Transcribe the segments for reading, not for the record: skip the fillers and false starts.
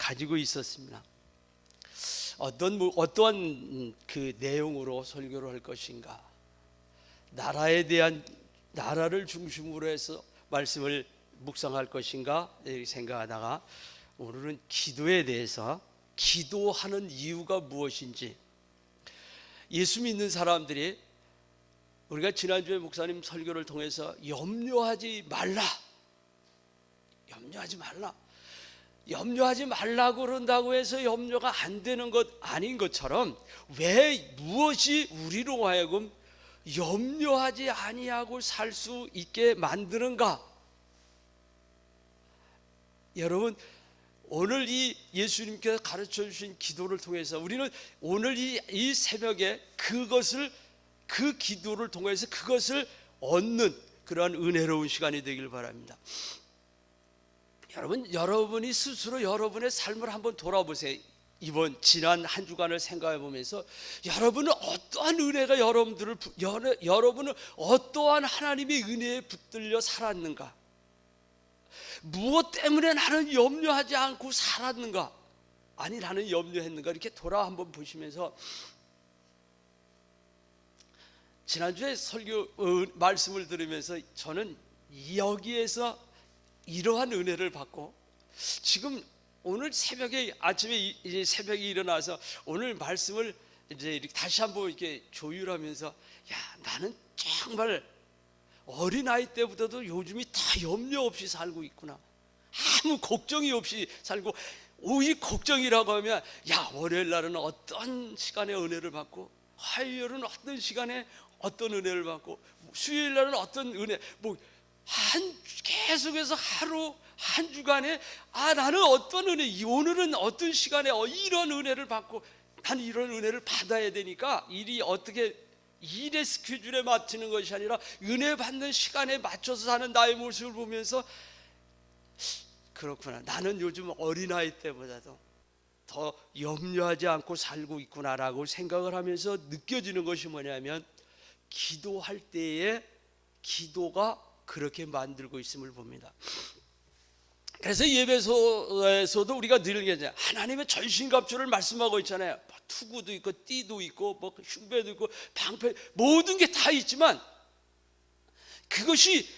가지고 있었습니다. 어떠한 그 내용으로 설교를 할 것인가, 나라를 중심으로 해서 말씀을 묵상할 것인가 이렇게 생각하다가 오늘은 기도에 대해서, 기도하는 이유가 무엇인지, 예수 믿는 사람들이 우리가 지난주에 목사님 설교를 통해서 염려하지 말라고 그런다고 해서 염려가 안 되는 것 아닌 것처럼, 무엇이 우리로 하여금 염려하지 아니하고 살 수 있게 만드는가? 여러분, 오늘 이 예수님께서 가르쳐 주신 기도를 통해서 우리는 오늘 이 새벽에 그 기도를 통해서 그것을 얻는 그러한 은혜로운 시간이 되길 바랍니다. 여러분이 스스로 여러분의 삶을 한번 돌아보세요. 지난 한 주간을 생각해 보면서 여러분은 어떠한 은혜가 여러분은 어떠한 하나님의 은혜에 붙들려 살았는가? 무엇 때문에 나는 염려하지 않고 살았는가? 아니, 나는 염려했는가? 이렇게 돌아 한번 보시면서, 지난주에 설교 말씀을 들으면서 저는 여기에서 이러한 은혜를 받고, 지금 오늘 아침에 이제 새벽에 일어나서 오늘 말씀을 이제 이렇게 다시 한번 이렇게 조율하면서, 나는 정말 어린아이 때보다도 요즘이 다 염려 없이 살고 있구나. 아무 걱정이 없이 살고, 오직 걱정이라고 하면 월요일 날은 어떤 시간에 은혜를 받고, 화요일은 어떤 시간에 어떤 은혜를 받고, 수요일 날은 어떤 은혜, 계속해서 하루 한 주간에 나는 어떤 은혜, 오늘은 어떤 시간에 이런 은혜를 받고, 나는 이런 은혜를 받아야 되니까 일의 스케줄에 맞추는 것이 아니라 은혜 받는 시간에 맞춰서 사는 나의 모습을 보면서, 그렇구나, 나는 요즘 어린아이 때보다도 더 염려하지 않고 살고 있구나라고 생각을 하면서 느껴지는 것이 뭐냐면, 기도할 때에 기도가 그렇게 만들고 있음을 봅니다. 그래서 예배소에서도 우리가 늘 하나님의 전신갑주를 말씀하고 있잖아요. 투구도 있고 띠도 있고 흉배도 있고 방패, 모든 게 다 있지만, 그것이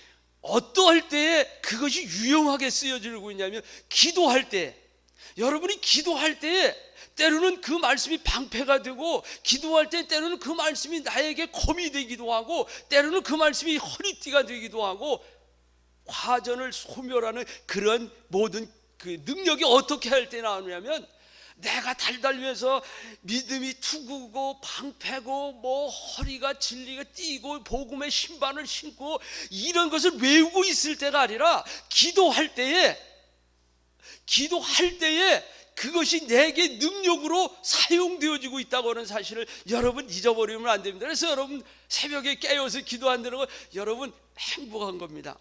어떠할 때에 그것이 유용하게 쓰여지고 있냐면, 기도할 때, 여러분이 기도할 때에 때로는 그 말씀이 방패가 되고, 기도할 때 때로는 그 말씀이 나에게 검이 되기도 하고, 때로는 그 말씀이 허리띠가 되기도 하고, 화전을 소멸하는 그런 모든 그 능력이 어떻게 할 때 나오냐면, 내가 달달면서 믿음이 투구고 방패고 허리가 진리가 띠고 복음의 신발을 신고 이런 것을 외우고 있을 때가 아니라, 기도할 때에 그것이 내게 능력으로 사용되어지고 있다고 하는 사실을 여러분 잊어버리면 안 됩니다. 그래서 여러분 새벽에 깨어서 기도한다는 건 여러분 행복한 겁니다.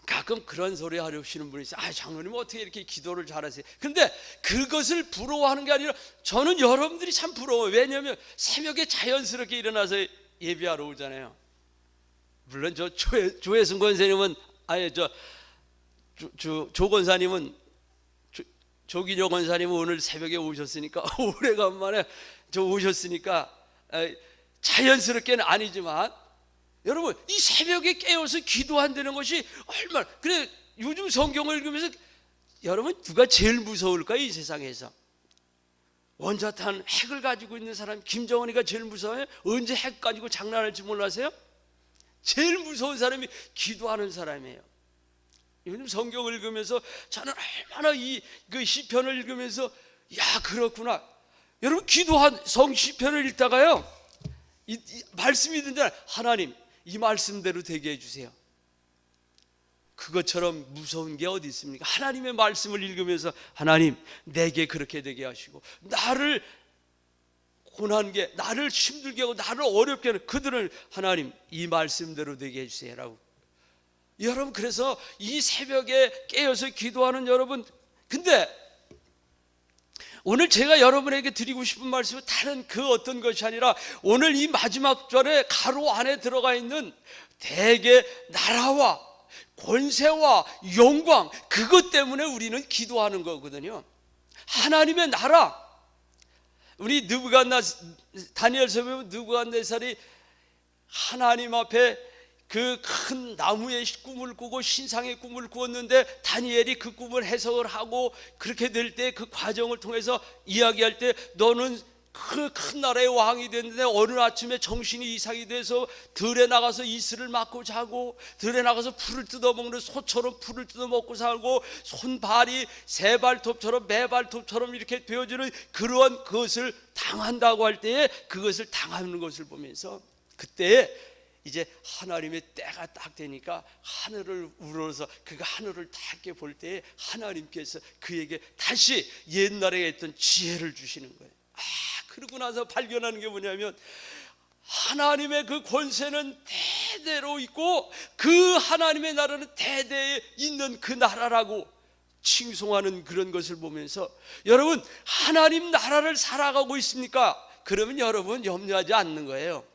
가끔 그런 소리 하시는 분이 있어요. 장로님 어떻게 이렇게 기도를 잘하세요? 근데 그것을 부러워하는 게 아니라, 저는 여러분들이 참 부러워요. 왜냐하면 새벽에 자연스럽게 일어나서 예배하러 오잖아요. 물론 조혜승 권사님은, 조 권사님은, 조기녀 권사님은 오늘 새벽에 오셨으니까 오래간만에 오셨으니까 자연스럽게는 아니지만, 여러분 이 새벽에 깨어서 기도한다는 것이 얼마나, 그래 요즘 성경을 읽으면서 여러분 누가 제일 무서울까요? 이 세상에서 원자탄 핵을 가지고 있는 사람 김정은이가 제일 무서워요? 언제 핵 가지고 장난할지 몰라세요? 제일 무서운 사람이 기도하는 사람이에요. 요즘 성경을 읽으면서 저는 얼마나 그 시편을 읽으면서 그렇구나. 여러분 시편을 읽다가요, 이 말씀이 든잖아요. 하나님 이 말씀대로 되게 해주세요. 그것처럼 무서운 게 어디 있습니까? 하나님의 말씀을 읽으면서 하나님 내게 그렇게 되게 하시고, 나를 고난게, 나를 힘들게 하고 나를 어렵게 하는 그들을 하나님 이 말씀대로 되게 해주세요라고. 여러분 그래서 이 새벽에 깨어서 기도하는 여러분, 근데 오늘 제가 여러분에게 드리고 싶은 말씀은 다른 그 어떤 것이 아니라, 오늘 이 마지막 절에 가로 안에 들어가 있는 대개 나라와 권세와 영광, 그것 때문에 우리는 기도하는 거거든요. 하나님의 나라. 우리 다니엘서 보면 느부갓네살이 하나님 앞에 그 큰 나무의 꿈을 꾸고 신상의 꿈을 꾸었는데, 다니엘이 그 꿈을 해석을 하고 그렇게 될 때 그 과정을 통해서 이야기할 때, 너는 그 큰 나라의 왕이 됐는데 어느 아침에 정신이 이상이 돼서 들에 나가서 이슬을 맞고 자고, 들에 나가서 풀을 뜯어먹는 소처럼 풀을 뜯어먹고 살고, 손발이 새발톱처럼 매발톱처럼 이렇게 되어지는 그러한 것을 당한다고 할 때에, 그것을 당하는 것을 보면서 그때 이제 하나님의 때가 딱 되니까 하늘을 우러러서 그가 하늘을 닿게 볼 때에 하나님께서 그에게 다시 옛날에 했던 지혜를 주시는 거예요. 그러고 나서 발견하는 게 뭐냐면, 하나님의 그 권세는 대대로 있고 그 하나님의 나라는 대대에 있는 그 나라라고 칭송하는 그런 것을 보면서, 여러분 하나님 나라를 살아가고 있습니까? 그러면 여러분 염려하지 않는 거예요.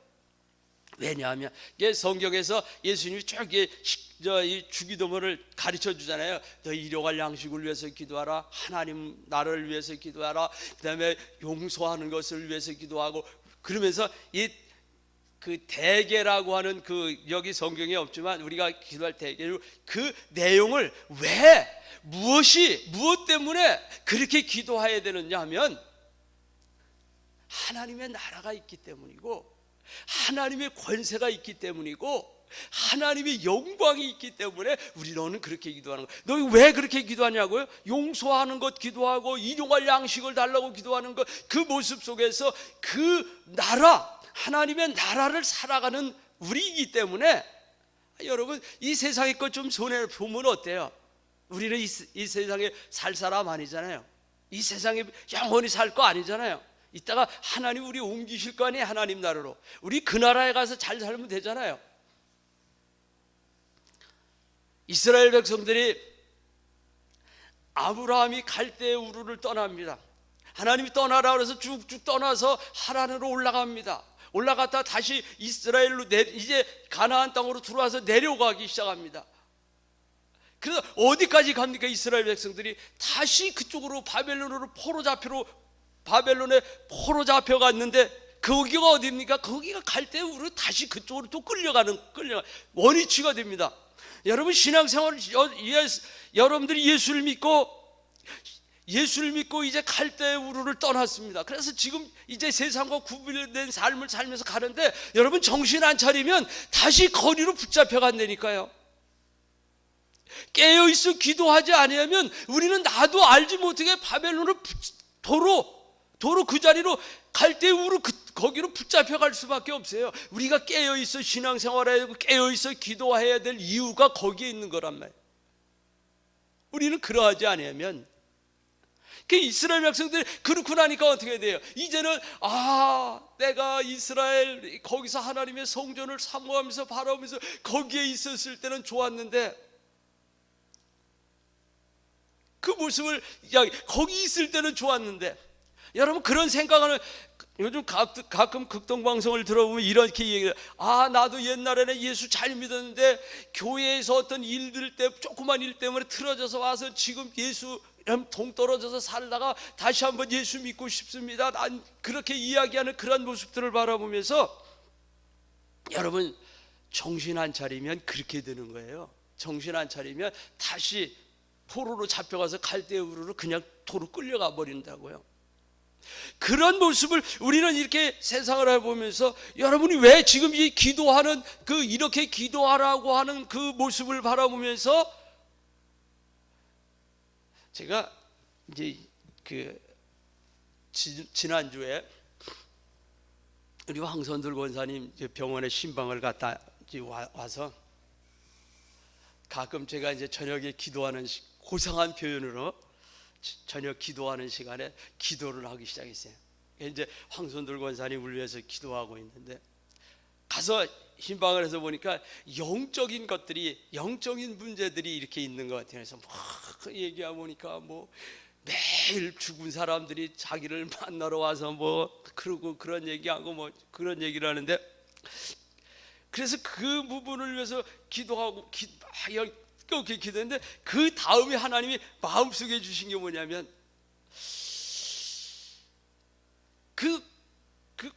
왜냐하면 성경에서 예수님이 이 주기도문을 가르쳐 주잖아요. 너 일용할 양식을 위해서 기도하라, 하나님 나라를 위해서 기도하라, 그 다음에 용서하는 것을 위해서 기도하고, 그러면서 그 대계라고 하는 그 여기 성경에 없지만 우리가 기도할 대계, 그 내용을 무엇 때문에 그렇게 기도해야 되느냐 하면, 하나님의 나라가 있기 때문이고, 하나님의 권세가 있기 때문이고, 하나님의 영광이 있기 때문에 우리는 그렇게 기도하는 거예요. 너 왜 그렇게 기도하냐고요? 용서하는 것 기도하고 일용할 양식을 달라고 기도하는 것, 그 모습 속에서 그 나라, 하나님의 나라를 살아가는 우리이기 때문에, 여러분 이 세상의 것 좀 손해 보면 어때요? 우리는 이 세상에 살 사람 아니잖아요. 이 세상에 영원히 살 거 아니잖아요. 이따가 하나님 우리 옮기실 거 아니에요. 하나님 나라로 우리 그 나라에 가서 잘 살면 되잖아요. 이스라엘 백성들이 아브라함이 갈대의 우르를 떠납니다. 하나님이 떠나라 그래서 쭉쭉 떠나서 하란으로 올라갑니다. 올라갔다 다시 이스라엘로 이제 가나안 땅으로 들어와서 내려가기 시작합니다. 그래서 어디까지 갑니까? 이스라엘 백성들이 다시 그쪽으로 바벨론에 포로 잡혀갔는데, 거기가 어디입니까? 거기가 갈대의 우르, 다시 그쪽으로 또 끌려가는 원위치가 됩니다. 여러분 신앙생활, 여러분들이 예수를 믿고 이제 갈대의 우르를 떠났습니다. 그래서 지금 이제 세상과 구별된 삶을 살면서 가는데, 여러분 정신 안 차리면 다시 거리로 붙잡혀 간다니까요. 깨어있어 기도하지 아니하면 우리는 나도 알지 못하게 바벨론을 도로 그 자리로 갈대의 우르 거기로 붙잡혀 갈 수밖에 없어요. 우리가 깨어있어 신앙생활해야 되고 깨어있어 기도해야 될 이유가 거기에 있는 거란 말이에요. 우리는 그러하지 않으면, 그 이스라엘 백성들이 그렇고 나니까 어떻게 돼요? 이제는 내가 이스라엘 거기서 하나님의 성전을 사모하면서 바라보면서 거기에 있었을 때는 좋았는데, 그 모습을 거기 있을 때는 좋았는데, 여러분 그런 생각을, 요즘 가끔 극동방송을 들어보면 이렇게 얘기해요. 나도 옛날에는 예수 잘 믿었는데 교회에서 어떤 일들 때, 조그만 일 때문에 틀어져서 와서 지금 예수 동떨어져서 살다가 다시 한번 예수 믿고 싶습니다. 난 그렇게 이야기하는 그런 모습들을 바라보면서, 여러분 정신 안 차리면 그렇게 되는 거예요. 정신 안 차리면 다시 포로로 잡혀가서 갈대의 우르로 그냥 도로 끌려가 버린다고요. 그런 모습을 우리는 이렇게 세상을 해보면서, 여러분이 왜 지금 이 기도하는 이렇게 기도하라고 하는 그 모습을 바라보면서, 제가 이제 지난주에 우리 황선들 권사님 병원에 신방을 갔다 와서, 가끔 제가 이제 저녁에 기도하는 고상한 표현으로 저녁 기도하는 시간에 기도를 하기 시작했어요. 이제 황선들 권사님을 위해서 기도하고 있는데, 가서 신방을 해서 보니까 영적인 것들이, 영적인 문제들이 이렇게 있는 것 같아요. 그래서 막 얘기하고 보니까 매일 죽은 사람들이 자기를 만나러 와서 그러고 그런 얘기하고 그런 얘기를 하는데, 그래서 그 부분을 위해서 기도하고 그렇게 기도했는데 그 다음에 하나님이 마음속에 주신 게 뭐냐면 그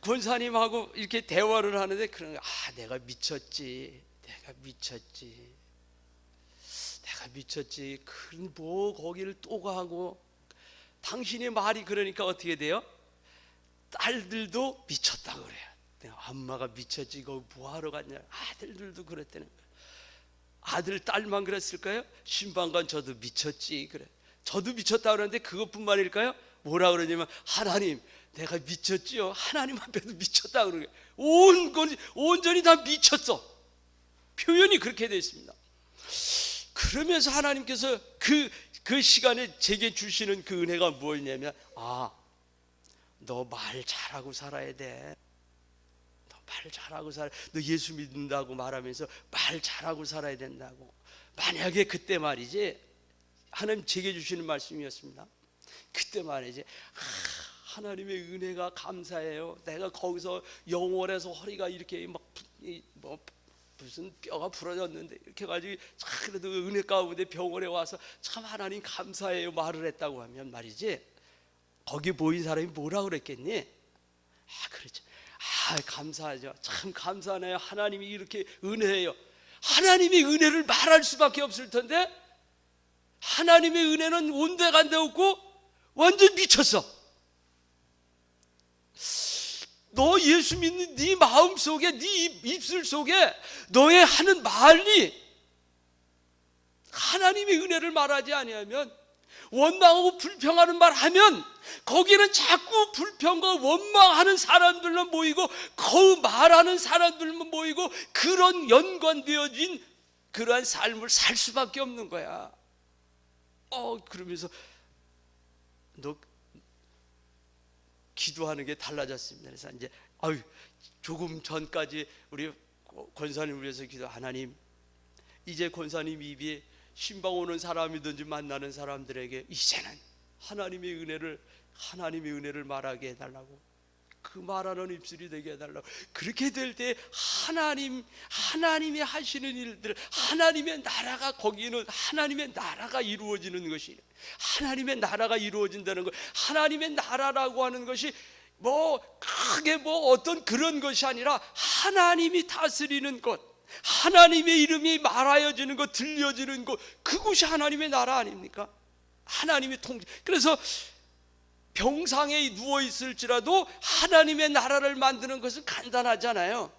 권사님하고 이렇게 대화를 하는데 그런 내가 미쳤지. 뭐 거기를 또 가고 당신의 말이 그러니까 어떻게 돼요? 딸들도 미쳤다 그래요. 엄마가 미쳤지 이거 뭐하러 갔냐. 아들들도 그랬다는 거예요. 아들 딸만 그랬을까요? 신방관 저도 미쳤지 그래. 저도 미쳤다 그러는데 그것뿐만일까요? 뭐라 그러냐면 하나님 내가 미쳤지요. 하나님 앞에도 미쳤다 그러게. 온전히 다 미쳤어. 표현이 그렇게 되어 있습니다. 그러면서 하나님께서 그 시간에 제게 주시는 그 은혜가 뭐였냐면 너 말 잘하고 살아야 돼. 너 말 잘하고 살아. 너 예수 믿는다고 말하면서 말 잘하고 살아야 된다고. 만약에 그때 말이지 하나님 제게 주시는 말씀이었습니다. 그때 말이지 하나님의 은혜가 감사해요. 내가 거기서 영월에서 허리가 이렇게 무슨 뼈가 부러졌는데 이렇게 가지고 그래도 은혜 가운데 병원에 와서 참 하나님 감사해요 말을 했다고 하면 말이지 거기 보인 사람이 뭐라 그랬겠니? 그렇죠. 감사하죠. 참 감사하네요. 하나님이 이렇게 은혜해요. 하나님의 은혜를 말할 수밖에 없을 텐데 하나님의 은혜는 온데간데 없고 완전 미쳤어. 너 예수 믿는 네 마음 속에 네 입술 속에 너의 하는 말이 하나님의 은혜를 말하지 아니하면 원망하고 불평하는 말 하면 거기는 자꾸 불평과 원망하는 사람들만 모이고 거우 말하는 사람들만 모이고 그런 연관되어진 그러한 삶을 살 수밖에 없는 거야. 그러면서 너 기도하는 게 달라졌습니다. 그래서 이제 조금 전까지 우리 권사님을 위해서 기도. 하나님 이제 권사님 입이 신방 오는 사람이든지 만나는 사람들에게 이제는 하나님의 은혜를 말하게 해달라고. 그 말하는 입술이 되게 해달라고. 그렇게 될 때 하나님이 하시는 일들, 하나님의 나라가 거기는 하나님의 나라가 이루어지는 것이, 하나님의 나라가 이루어진다는 것. 하나님의 나라라고 하는 것이 크게 어떤 그런 것이 아니라 하나님이 다스리는 것, 하나님의 이름이 말하여지는 것, 들려지는 것, 그것이 하나님의 나라 아닙니까? 하나님의 통치. 그래서 병상에 누워 있을지라도 하나님의 나라를 만드는 것은 간단하잖아요.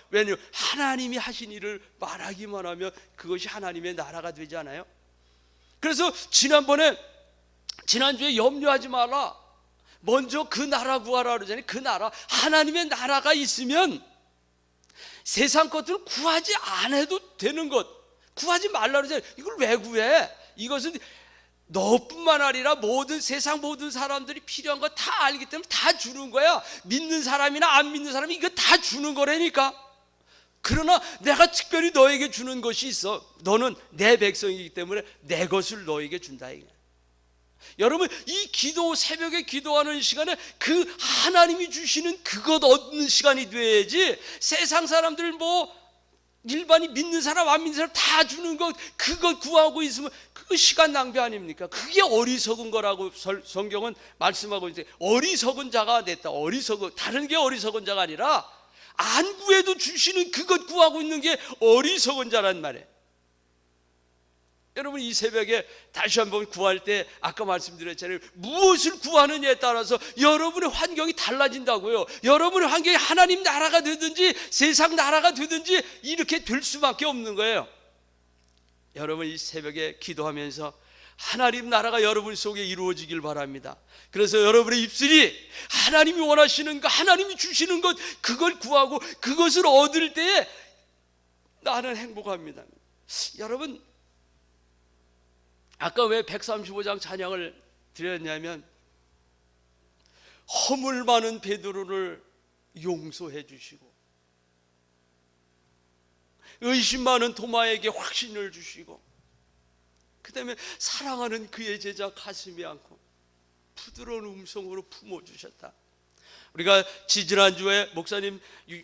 왜냐하면 하나님이 하신 일을 말하기만 하면 그것이 하나님의 나라가 되잖아요. 그래서 지난주에 염려하지 마라. 먼저 그 나라 구하라 그러잖아요. 그 나라, 하나님의 나라가 있으면 세상 것들을 구하지 않아도 되는 것, 구하지 말라 그러잖아요. 이걸 왜 구해? 이것은 너뿐만 아니라 세상 모든 사람들이 필요한 거 다 알기 때문에 다 주는 거야. 믿는 사람이나 안 믿는 사람이 이거 다 주는 거라니까. 그러나 내가 특별히 너에게 주는 것이 있어. 너는 내 백성이기 때문에 내 것을 너에게 준다. 여러분, 이 새벽에 기도하는 시간에 그 하나님이 주시는 그것 얻는 시간이 돼야지, 세상 사람들 일반이 믿는 사람 안 믿는 사람 다 주는 것, 그것 구하고 있으면 그거 시간 낭비 아닙니까? 그게 어리석은 거라고 성경은 말씀하고 있는데, 어리석은 자가 됐다. 다른 게 어리석은 자가 아니라 안 구해도 주시는 그것 구하고 있는 게 어리석은 자란 말이에요. 여러분, 이 새벽에 다시 한번 구할 때 아까 말씀드렸잖아요. 무엇을 구하느냐에 따라서 여러분의 환경이 달라진다고요. 여러분의 환경이 하나님 나라가 되든지 세상 나라가 되든지 이렇게 될 수밖에 없는 거예요. 여러분, 이 새벽에 기도하면서 하나님 나라가 여러분 속에 이루어지길 바랍니다. 그래서 여러분의 입술이 하나님이 원하시는 것, 하나님이 주시는 것, 그걸 구하고 그것을 얻을 때에 나는 행복합니다. 여러분, 아까 왜 135장 찬양을 드렸냐면, 허물 많은 베드로를 용서해 주시고 의심 많은 도마에게 확신을 주시고, 그 다음에 사랑하는 그의 제자 가슴이 않고 부드러운 음성으로 품어주셨다. 우리가 지지난주에 목사님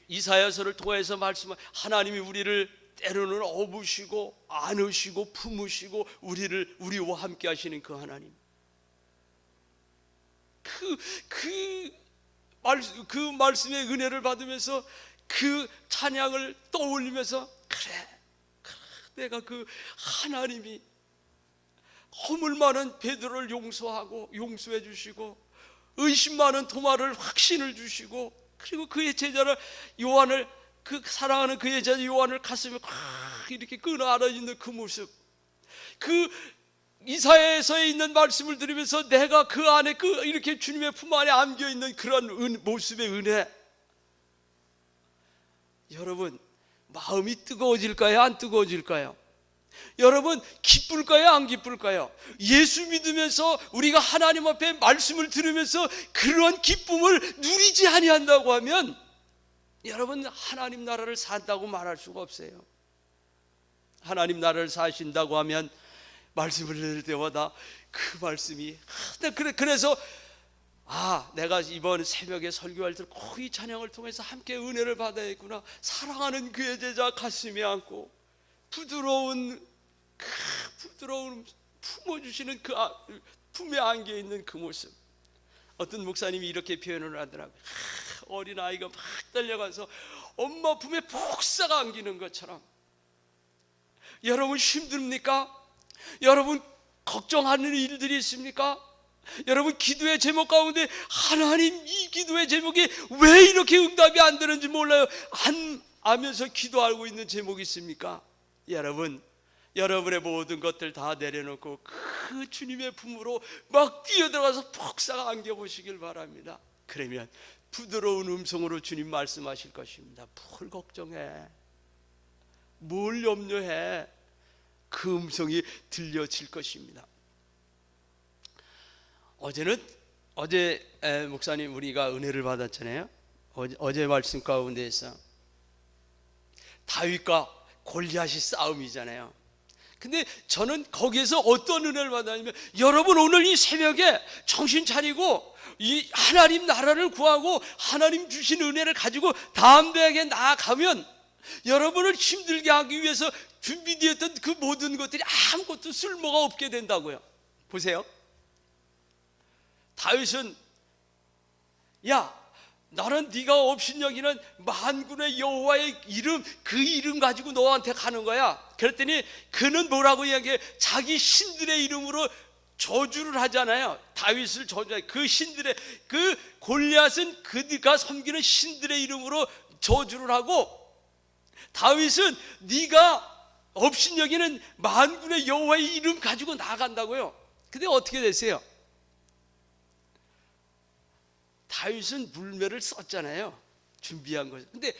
이사야서를 통해서 말씀한 하나님이 우리를 때로는 업으시고 안으시고 품으시고 우리와 함께 하시는 그 하나님, 그 말씀의 은혜를 받으면서 그 찬양을 떠올리면서 그래 내가 그 하나님이 허물 많은 베드로를 용서해 주시고 의심 많은 도마를 확신을 주시고, 그리고 그의 제자를 요한을, 그 사랑하는 그의 제자 요한을 가슴에 꽉 이렇게 끌어 안아 있는 그 모습, 그 이사야서에 있는 말씀을 들으면서 내가 그 안에 이렇게 주님의 품 안에 안겨 있는 그런 모습의 은혜. 여러분, 마음이 뜨거워질까요? 안 뜨거워질까요? 여러분, 기쁠까요? 안 기쁠까요? 예수 믿으면서 우리가 하나님 앞에 말씀을 들으면서 그런 기쁨을 누리지 아니한다고 하면 여러분, 하나님 나라를 산다고 말할 수가 없어요. 하나님 나라를 사신다고 하면 말씀을 들을 때마다 그 말씀이, 그래서 내가 이번 새벽에 설교할 때 꼭 이 찬양을 통해서 함께 은혜를 받아야겠구나. 사랑하는 그의 제자 가슴에 안고 부드러운 품어주시는 그 품에 안겨 있는 그 모습. 어떤 목사님이 이렇게 표현을 하더라고요. 어린아이가 막 달려가서 엄마 품에 폭삭 안기는 것처럼. 여러분, 힘듭니까? 여러분, 걱정하는 일들이 있습니까? 여러분, 기도의 제목 가운데 하나님, 이 기도의 제목이 왜 이렇게 응답이 안 되는지 몰라요 하면서 기도하고 있는 제목이 있습니까? 여러분, 여러분의 모든 것들 다 내려놓고 그 주님의 품으로 막 뛰어들어가서 폭삭 안겨보시길 바랍니다. 그러면 부드러운 음성으로 주님 말씀하실 것입니다. 뭘 걱정해, 뭘 염려해, 그 음성이 들려질 것입니다. 어제 목사님 우리가 은혜를 받았잖아요. 어제 말씀 가운데에서 다윗과 골리앗이 싸움이잖아요. 근데 저는 거기에서 어떤 은혜를 받았냐면, 여러분 오늘 이 새벽에 정신 차리고 이 하나님 나라를 구하고 하나님 주신 은혜를 가지고 다음 대학에 나아가면 여러분을 힘들게 하기 위해서 준비되었던 그 모든 것들이 아무것도 쓸모가 없게 된다고요. 보세요. 다윗은 나는 네가 업신여기는 만군의 여호와의 이름, 그 이름 가지고 너한테 가는 거야. 그랬더니 그는 뭐라고 이야기해? 자기 신들의 이름으로 저주를 하잖아요. 다윗을 저주해. 그 신들의, 그 골리앗은 그가 섬기는 신들의 이름으로 저주를 하고, 다윗은 네가 업신여기는 만군의 여호와의 이름 가지고 나간다고요. 근데 어떻게 됐어요? 다윗은 물매를 썼잖아요. 준비한 거죠. 근데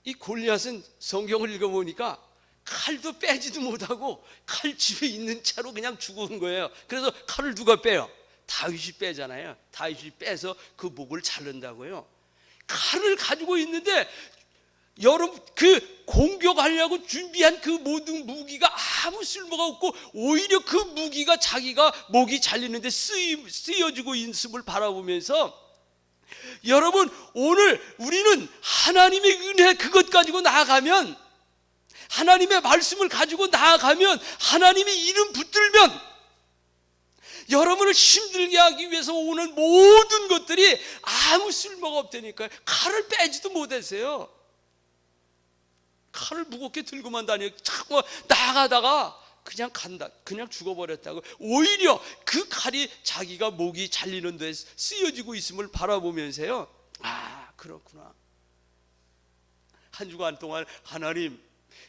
이 골리앗은 성경을 읽어보니까 칼도 빼지도 못하고 칼 집에 있는 채로 그냥 죽은 거예요. 그래서 칼을 누가 빼요? 다윗이 빼잖아요. 다윗이 빼서 그 목을 자른다고요. 칼을 가지고 있는데 여러분, 그 공격하려고 준비한 그 모든 무기가 아무 쓸모가 없고 오히려 그 무기가 자기가 목이 잘리는데 쓰여지고 있음을 바라보면서, 여러분 오늘 우리는 하나님의 은혜 그것 가지고 나아가면, 하나님의 말씀을 가지고 나아가면, 하나님의 이름 붙들면 여러분을 힘들게 하기 위해서 오는 모든 것들이 아무 쓸모가 없다니까요. 칼을 빼지도 못했어요. 칼을 무겁게 들고만 다녀 자꾸 나가다가 그냥 죽어버렸다고. 오히려 그 칼이 자기가 목이 잘리는 데 쓰여지고 있음을 바라보면서요, 그렇구나, 한 주간 동안 하나님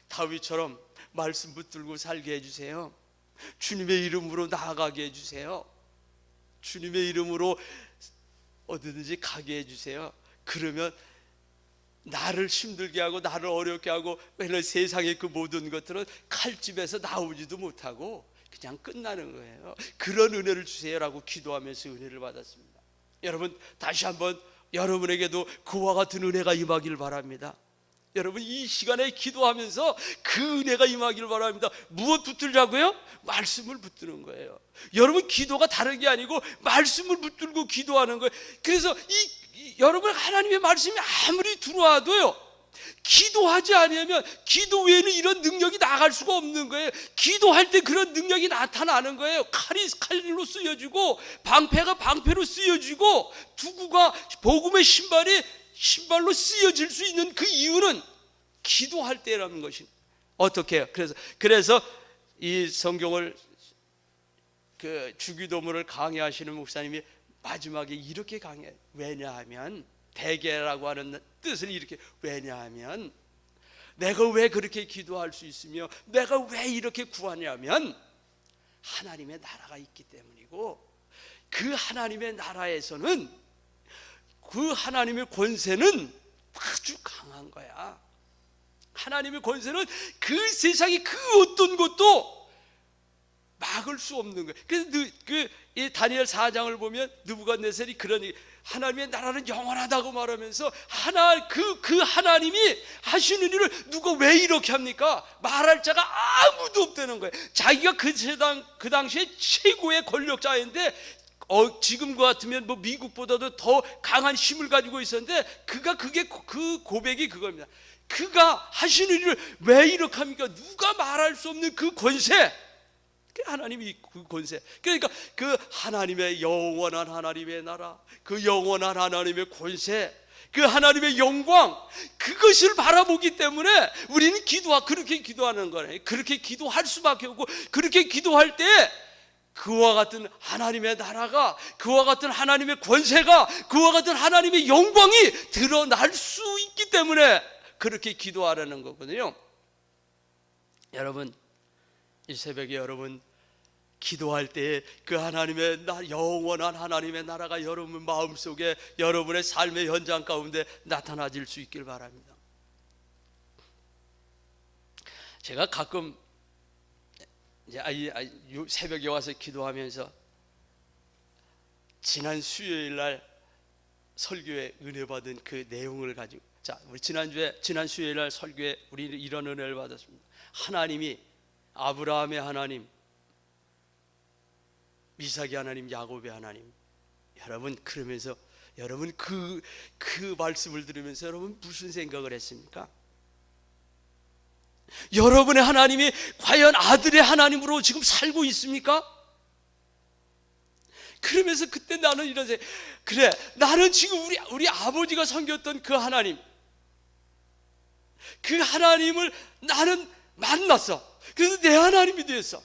다윗처럼 말씀 붙들고 살게 해주세요. 주님의 이름으로 나아가게 해주세요. 주님의 이름으로 어디든지 가게 해주세요. 그러면 나를 힘들게 하고 나를 어렵게 하고 왜냐면 세상의 그 모든 것들은 칼집에서 나오지도 못하고 그냥 끝나는 거예요. 그런 은혜를 주세요라고 기도하면서 은혜를 받았습니다. 여러분, 다시 한번 여러분에게도 그와 같은 은혜가 임하기를 바랍니다. 여러분, 이 시간에 기도하면서 그 은혜가 임하기를 바랍니다. 무엇 붙들자고요? 말씀을 붙드는 거예요. 여러분, 기도가 다른 게 아니고 말씀을 붙들고 기도하는 거예요. 그래서 여러분, 하나님의 말씀이 아무리 들어와도요, 기도하지 않으면 기도 외에는 이런 능력이 나갈 수가 없는 거예요. 기도할 때 그런 능력이 나타나는 거예요. 칼이 칼로 쓰여지고 방패가 방패로 쓰여지고 두구가 복음의 신발로 쓰여질 수 있는 그 이유는 기도할 때라는 것입니다. 어떻게 해요? 그래서 이 성경을 그 주기도문을 강의하시는 목사님이 마지막에 이렇게 강의해요. 왜냐하면 대개라고 하는 뜻을 이렇게, 왜냐하면 내가 왜 그렇게 기도할 수 있으며 내가 왜 이렇게 구하냐면 하나님의 나라가 있기 때문이고, 그 하나님의 나라에서는 그 하나님의 권세는 아주 강한 거야. 하나님의 권세는 그 세상의 그 어떤 것도 막을 수 없는 거예요. 그래서 이 다니엘 4장을 보면 느부갓네살이 그런 얘기, 하나님의 나라는 영원하다고 말하면서 그 하나님이 하시는 일을 누가 왜 이렇게 합니까? 말할 자가 아무도 없다는 거예요. 자기가 그 당시에 최고의 권력자인데 지금과 같으면 뭐 미국보다도 더 강한 힘을 가지고 있었는데 그 고백이 그겁니다. 그가 하시는 일을 왜 이렇게 합니까? 누가 말할 수 없는 그 권세, 하나님이 그 권세, 그러니까 그 하나님의 영원한 하나님의 나라, 그 영원한 하나님의 권세, 그 하나님의 영광, 그것을 바라보기 때문에 우리는 그렇게 기도하는 거예요. 그렇게 기도할 수밖에 없고, 그렇게 기도할 때 그와 같은 하나님의 나라가, 그와 같은 하나님의 권세가, 그와 같은 하나님의 영광이 드러날 수 있기 때문에 그렇게 기도하라는 거거든요. 여러분, 이 새벽에 여러분 기도할 때 그 하나님의 영원한 하나님의 나라가 여러분 마음속에, 여러분의 삶의 현장 가운데 나타나질 수 있길 바랍니다. 제가 가끔 이제 새벽에 와서 기도하면서 지난 수요일 날 설교에 은혜 받은 그 내용을 가지고, 우리 지난 수요일 날 설교에 우리 이런 은혜를 받았습니다. 하나님이 아브라함의 하나님, 이삭의 하나님, 야곱의 하나님. 여러분, 그러면서 여러분 그 말씀을 들으면서 여러분 무슨 생각을 했습니까? 여러분의 하나님이 과연 아들의 하나님으로 지금 살고 있습니까? 그러면서 그때 나는 이런 생각, 그래, 나는 지금 우리 아버지가 섬겼던 그 하나님, 그 하나님을 나는 만났어. 그래서 내 하나님이 되었어.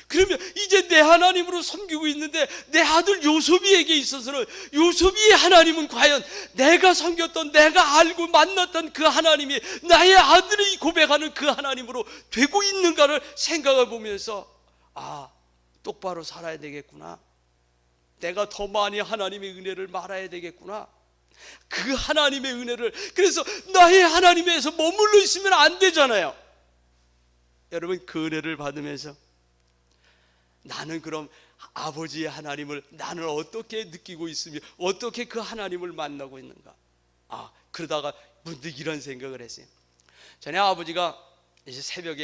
그러면 이제 내 하나님으로 섬기고 있는데, 내 아들 요셉이에게 있어서는 요셉이의 하나님은 과연 내가 섬겼던, 내가 알고 만났던 그 하나님이 나의 아들이 고백하는 그 하나님으로 되고 있는가를 생각해 보면서, 똑바로 살아야 되겠구나, 내가 더 많이 하나님의 은혜를 말아야 되겠구나, 그 하나님의 은혜를. 그래서 나의 하나님에서 머물러 있으면 안 되잖아요. 여러분, 그 은혜를 받으면서 나는 그럼 아버지의 하나님을 나는 어떻게 느끼고 있으며 어떻게 그 하나님을 만나고 있는가? 그러다가 문득 이런 생각을 했어요. 전에 아버지가 이제 새벽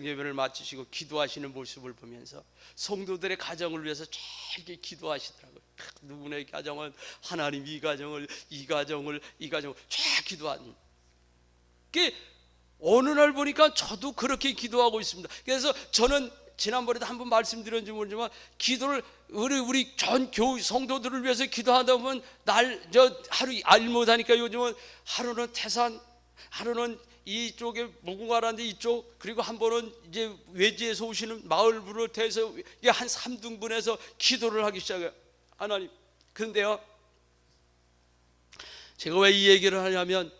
예배를 마치시고 기도하시는 모습을 보면서 성도들의 가정을 위해서 짧게 기도하시더라고요. 누구네 가정은 하나님 이 가정을 쫙 기도하는. 어느 날 보니까 저도 그렇게 기도하고 있습니다. 그래서 저는 지난번에도 한번 말씀드렸는지 모르지만, 기도를 우리 전 교회 성도들을 위해서 기도하다 보면 하루 알 못하니까 요즘은 하루는 태산, 하루는 이쪽에 무궁화라는데 이쪽, 그리고 한 번은 이제 외지에서 오시는 마을부를 대해서 한 3등분해서 기도를 하기 시작해요. 하나님. 그런데요, 제가 왜 이 얘기를 하냐면,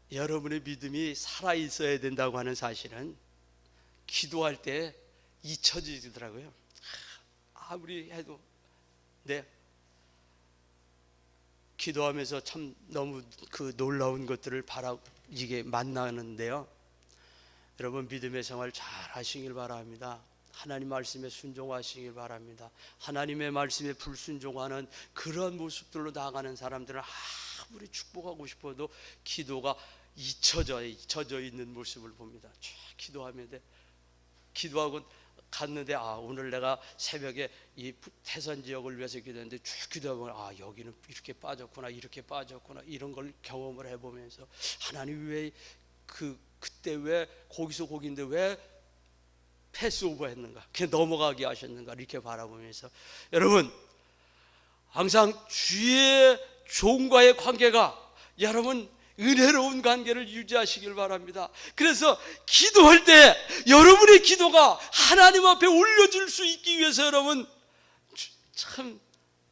여러분의 믿음이 살아있어야 된다고 하는 사실은 기도할 때 잊혀지더라고요. 아무리 해도. 기도하면서 참 너무 그 놀라운 것들을 이게 만나는데요, 여러분 믿음의 생활 잘 하시길 바랍니다. 하나님 말씀에 순종하시길 바랍니다. 하나님의 말씀에 불순종하는 그런 모습들로 나아가는 사람들은 아무리 축복하고 싶어도 기도가 잊혀져 있는 모습을 봅니다. 기도하면 돼. 기도하고 갔는데 오늘 내가 새벽에 이 태산 지역을 위해서 기도했는데 쭉 기도하면 여기는 이렇게 빠졌구나, 이렇게 빠졌구나, 이런 걸 경험을 해보면서 하나님 왜 그때 왜 거기인데 왜 패스오버 했는가, 그냥 넘어가게 하셨는가, 이렇게 바라보면서 여러분 항상 주의 종과의 관계가 여러분 은혜로운 관계를 유지하시길 바랍니다. 그래서 기도할 때 여러분의 기도가 하나님 앞에 올려질 수 있기 위해서 여러분 참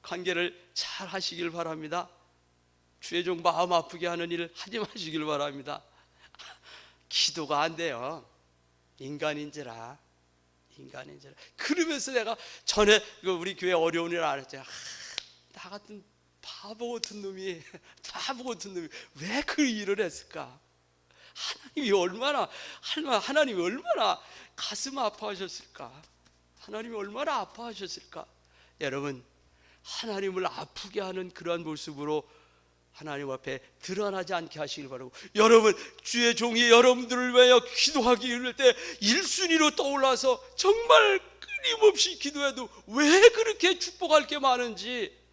관계를 잘 하시길 바랍니다. 주의 종 마음 아프게 하는 일 하지 마시길 바랍니다. 기도가 안 돼요. 인간인지라. 그러면서 내가 전에 우리 교회 어려운 일 알았잖아. 나 같은 바보 같은 놈이 왜 그 일을 했을까? 하나님이 얼마나 가슴 아파하셨을까? 하나님이 얼마나 아파하셨을까? 여러분, 하나님을 아프게 하는 그러한 모습으로 하나님 앞에 드러나지 않게 하시길 바라고, 여러분 주의 종이 여러분들을 위하여 기도하기 이럴 때 1순위로 떠올라서 정말 끊임없이 기도해도 왜 그렇게 축복할 게 많은지,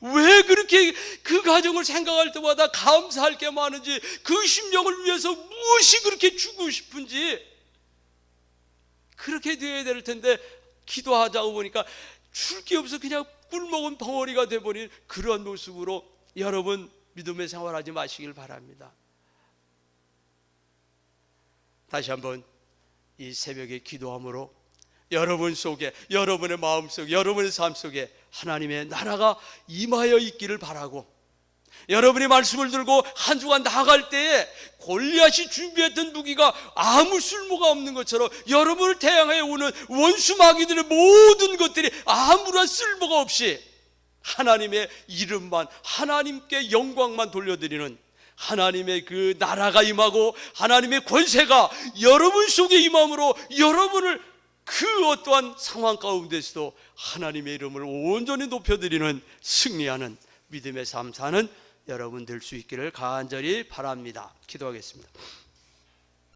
왜 그렇게 그 가정을 생각할 때마다 감사할 게 많은지, 그 심령을 위해서 무엇이 그렇게 주고 싶은지, 그렇게 되어야 될 텐데 기도하자고 보니까 줄 게 없어 그냥 꿀먹은 덩어리가 돼버린 그런 모습으로 여러분 믿음의 생활하지 마시길 바랍니다. 다시 한번 이 새벽에 기도함으로 여러분 속에, 여러분의 마음 속에, 여러분의 삶 속에 하나님의 나라가 임하여 있기를 바라고, 여러분이 말씀을 들고 한 주간 나아갈 때에 골리앗이 준비했던 무기가 아무 쓸모가 없는 것처럼 여러분을 태양하여 오는 원수 마귀들의 모든 것들이 아무런 쓸모가 없이 하나님의 이름만, 하나님께 영광만 돌려드리는 하나님의 그 나라가 임하고 하나님의 권세가 여러분 속에 임함으로 여러분을 그 어떠한 상황 가운데서도 하나님의 이름을 온전히 높여드리는 승리하는 믿음의 삶 사는 여러분 될 수 있기를 간절히 바랍니다. 기도하겠습니다.